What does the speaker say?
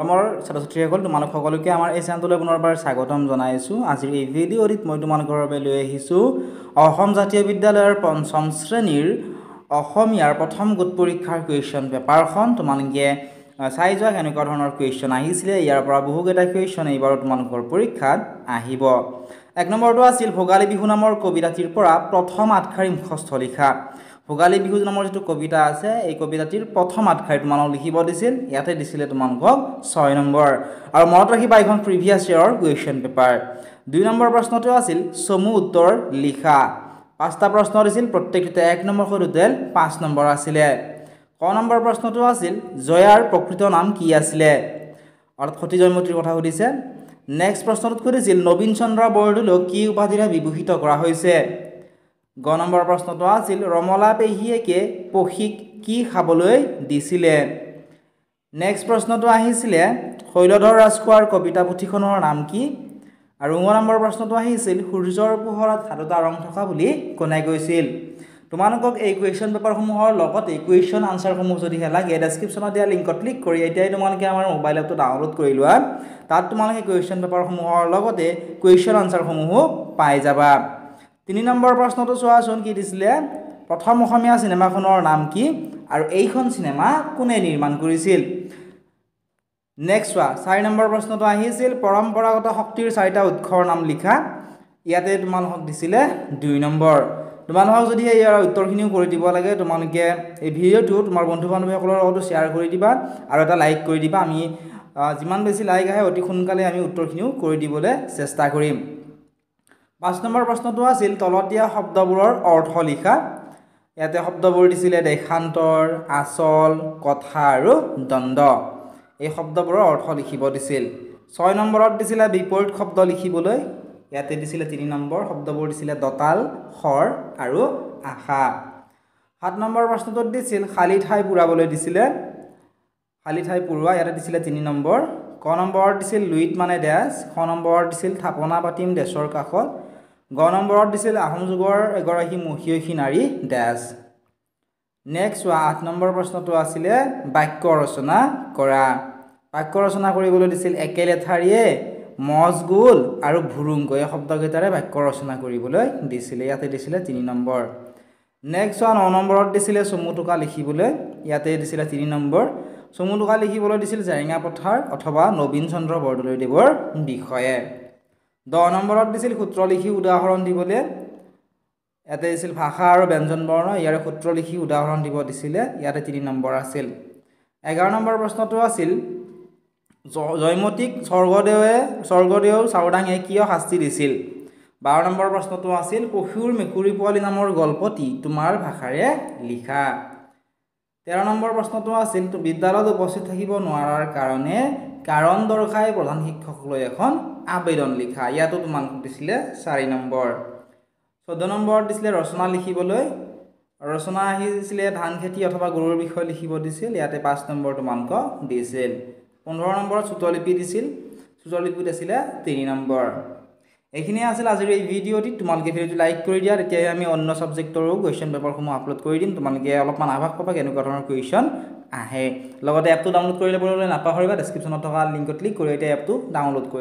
মোৰ ছাত্ৰ-ছাত্ৰীসকল তোমালোক সকলোকে আমাৰ এই চেনেললৈ পুনৰবাৰ স্বাগতম জনাইছোঁ। আজিৰ এই ভিডিঅ'টিত মই তোমালোকৰ বাবে লৈ আহিছোঁ অসম জাতীয় বিদ্যালয়ৰ পঞ্চম শ্ৰেণীৰ অসমীয়াৰ প্ৰথম গোট পৰীক্ষাৰ কুৱেশ্যন পেপাৰখন তোমালোকে চাই যোৱা কেনেকুৱা ধৰণৰ কুৱেশ্যন আহিছিলে। ইয়াৰ পৰা বহুকেইটা কুৱেশ্যন এইবাৰ তোমালোকৰ পৰীক্ষাত আহিব। ১ নম্বৰটো আছিল ভোগালী বিহু নামৰ কবিতাটিৰ পৰা প্ৰথম আঠশাৰী মুখস্থ লিখা। ভোগালী বিহু নামৰ যিটো কবিতা আছে এই কবিতাটিৰ প্ৰথম আঠশাৰী তোমালোকক লিখিব দিছিল। ইয়াতে দিছিলে তোমালোকক 6 নম্বৰ। আৰু মনত ৰাখিবা এইখন প্ৰিভিয়াছ ইয়াৰৰ কুৱেশ্যন পেপাৰ। ২ নম্বৰ প্ৰশ্নটো আছিল চমু উত্তৰ লিখা। 5টা প্ৰশ্ন দিছিল, প্ৰত্যেকটোতে 1 নম্বৰকৈ টোটেল 5 নম্বৰ আছিলে। ক নম্বৰ প্ৰশ্নটো আছিল জয়াৰ প্ৰকৃত নাম কি আছিলে, অৰ্থাৎ সতী জয়মতীৰ কথা সুধিছে। নেক্সট প্ৰশ্নটোত সুধিছিল নবীন চন্দ্ৰ বৰদলৈক কি উপাধিৰে বিভূষিত কৰা হৈছে। গ নম্বৰ প্ৰশ্নটো আছিল ৰমলা পেহীয়েকে পখীক কি খাবলৈ দিছিলে। নেক্সট প্ৰশ্নটো আহিছিলে শৈলধৰ ৰাজখোৱাৰ কবিতা পুথিখনৰ নাম কি। আৰু 9 নম্বৰ প্ৰশ্নটো আহিছিল সূৰ্যৰ পোহৰত 7টা ৰং থকা বুলি কোনে কৈছিল। তোমালোকক এই কুৱেশ্যন পেপাৰসমূহৰ লগতে কুৱেশ্যন আনচাৰসমূহ যদিহে লাগে ডেছক্ৰিপশ্যনত দিয়া লিংকত ক্লিক কৰি এতিয়াই তোমালোকে আমাৰ মোবাইল এপটো ডাউনলোড কৰি লোৱা। তাত তোমালোকে কুৱেশ্যন পেপাৰসমূহৰ লগতে কুৱেশ্যন আনচাৰসমূহো পাই যাবা। 3 নম্বৰ প্ৰশ্নটো চোৱাচোন কি দিছিলে, প্ৰথম অসমীয়া চিনেমাখনৰ নাম কি আৰু এইখন চিনেমা কোনে নিৰ্মাণ কৰিছিল। নেক্সট চোৱা 4 নম্বৰ প্ৰশ্নটো আহিছিল পৰম্পৰাগত শক্তিৰ 4টা উৎসৰ নাম লিখা। ইয়াতে তোমালোকক দিছিলে 2 নম্বৰ। তোমালোকক যদি ইয়াৰ উত্তৰখিনিও কৰি দিব লাগে তোমালোকে এই ভিডিঅ'টো তোমাৰ বন্ধু বান্ধৱীসকলৰ লগতো শ্বেয়াৰ কৰি দিবা আৰু এটা লাইক কৰি দিবা। আমি যিমান বেছি লাইক আহে অতি সোনকালে আমি উত্তৰখিনিও কৰি দিবলৈ চেষ্টা কৰিম। 5 নম্বৰ প্ৰশ্নটো আছিল তলত দিয়া শব্দবোৰৰ অৰ্থ লিখা। ইয়াতে শব্দবোৰ দিছিলে দেশান্তৰ, আচল, কথা আৰু দ্বন্দ্ব। এই শব্দবোৰৰ অৰ্থ লিখিব দিছিল। 6 নম্বৰত দিছিলে বিপৰীত শব্দ লিখিবলৈ। ইয়াতে দিছিলে 3 নম্বৰ। শব্দবোৰ দিছিলে দতাল, খৰ আৰু আশা। 7 নম্বৰ প্ৰশ্নটোত দিছিল খালী ঠাই পুৰাবলৈ দিছিলে। খালী ঠাই পুৰোৱা ইয়াতে দিছিলে 3 নম্বৰ। ক নম্বৰত দিছিল লুইত মানে ডেছ। খ নম্বৰত দিছিল থাপনা পাতিম দেশৰ কাষত। গ নম্বৰত দিছিল আহোম যুগৰ এগৰাকী মহিয়সী নাৰী ডেছ। নেক্সট 8 নম্বৰ প্ৰশ্নটো আছিলে বাক্য ৰচনা কৰা। বাক্য ৰচনা কৰিবলৈ দিছিল একে লেঠাৰিয়ে, মজগুল আৰু ভুৰুংকৈ এই শব্দকেইটাৰে বাক্য ৰচনা কৰিবলৈ দিছিলে। ইয়াতে দিছিলে 3 নম্বৰ। নেক্সট 9 নম্বৰত দিছিলে চমু টোকা লিখিবলৈ। ইয়াতে দিছিলে 3 নম্বৰ। চমু টোকা লিখিবলৈ দিছিল জেৰেঙা পথাৰ অথবা নবীন চন্দ্ৰ বৰদলৈদেৱৰ বিষয়ে। 10 নম্বৰত দিছিল সূত্ৰ লিখি উদাহৰণ দিবলৈ। ইয়াতে দিছিল ভাষা আৰু ব্যঞ্জন বৰ্ণ, ইয়াৰে সূত্ৰ লিখি উদাহৰণ দিব দিছিলে। ইয়াতে 3 নম্বৰ আছিল। 11 নম্বৰ প্ৰশ্নটো আছিল জয়মতীক স্বৰ্গদেউ চাওডাঙে কিয় শাস্তি দিছিল। 12 নম্বৰ প্ৰশ্নটো আছিল পশুৰ মেকুৰী পোৱালি নামৰ গল্পটি তোমাৰ ভাষাৰে লিখা। 13 নম্বৰ প্ৰশ্নটো আছিল বিদ্যালয়ত উপস্থিত থাকিব নোৱাৰাৰ কাৰণে কাৰণ দৰ্শাই প্ৰধান শিক্ষকলৈ এখন আবেদন লিখা। ইয়াতো তোমালোকক দিছিলে 4 নম্বৰ। 14 নম্বৰত দিছিলে ৰচনা লিখিবলৈ। ৰচনা আহিছিলে ধান খেতি অথবা গৰুৰ বিষয়ে লিখিব দিছিল। ইয়াতে 5 নম্বৰ তোমালোকক দিছিল। 15 নম্বৰত চুটলিপি দিছিল। চুটলিপিত আছিলে 3 নম্বৰ। এইখিনিয়ে আছিল আজিৰ এই ভিডিঅ'টিত। তোমালোকে ভিডিঅ'টো লাইক কৰি দিয়া, তেতিয়াই আমি অন্য ছাবজেক্টৰো কুৱেশ্যন পেপাৰসমূহ আপলোড কৰি দিম। তোমালোকে অলপমান আভাস পাবা কেনেকুৱা ধৰণৰ কুৱেশ্যন আহে। লগতে এপটো ডাউনলোড কৰিবলৈ নাপাহৰিবা। ডেছক্ৰিপশ্যনত থকা লিংকত ক্লিক কৰি এতিয়া এপটো ডাউনলোড কৰি